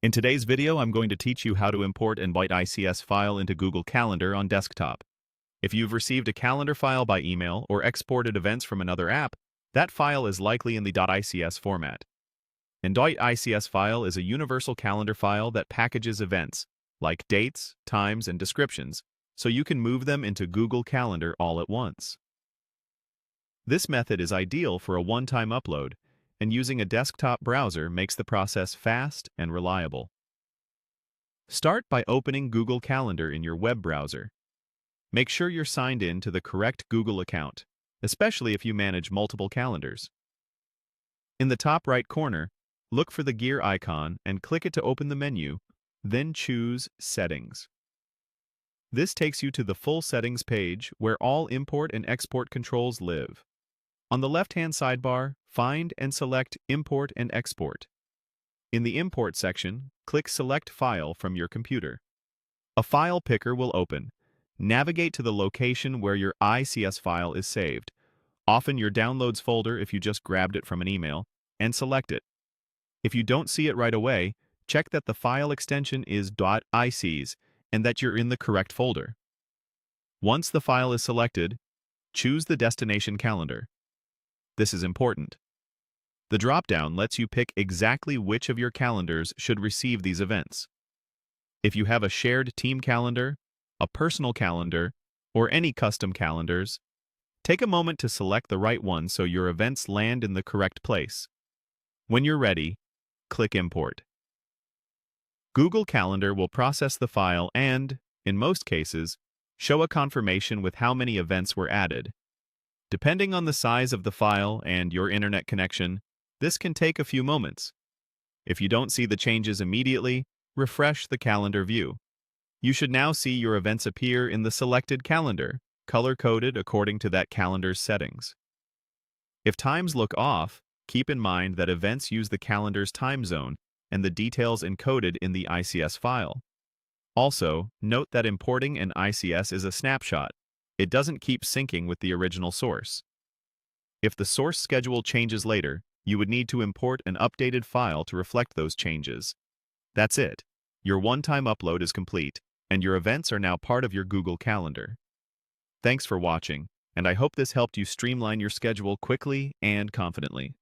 In today's video, I'm going to teach you how to import an ICS file into Google Calendar on desktop. If you've received a calendar file by email or exported events from another app, that file is likely in the .ics format. An .ics file is a universal calendar file that packages events, like dates, times, and descriptions, so you can move them into Google Calendar all at once. This method is ideal for a one-time upload, and using a desktop browser makes the process fast and reliable. Start by opening Google Calendar in your web browser. Make sure you're signed in to the correct Google account, especially if you manage multiple calendars. In the top right corner, look for the gear icon and click it to open the menu, then choose Settings. This takes you to the full settings page where all import and export controls live. On the left-hand sidebar, find and select Import and Export. In the Import section, click Select File from your computer. A file picker will open. Navigate to the location where your ICS file is saved, often your Downloads folder if you just grabbed it from an email, and select it. If you don't see it right away, check that the file extension is .ics and that you're in the correct folder. Once the file is selected, choose the destination calendar. This is important. The drop-down lets you pick exactly which of your calendars should receive these events. If you have a shared team calendar, a personal calendar, or any custom calendars, take a moment to select the right one so your events land in the correct place. When you're ready, click Import. Google Calendar will process the file and, in most cases, show a confirmation with how many events were added. Depending on the size of the file and your internet connection, this can take a few moments. If you don't see the changes immediately, refresh the calendar view. You should now see your events appear in the selected calendar, color-coded according to that calendar's settings. If times look off, keep in mind that events use the calendar's time zone and the details encoded in the ICS file. Also, note that importing an ICS is a snapshot. It doesn't keep syncing with the original source. If the source schedule changes later, you would need to import an updated file to reflect those changes. That's it. Your one-time upload is complete, and your events are now part of your Google Calendar. Thanks for watching, and I hope this helped you streamline your schedule quickly and confidently.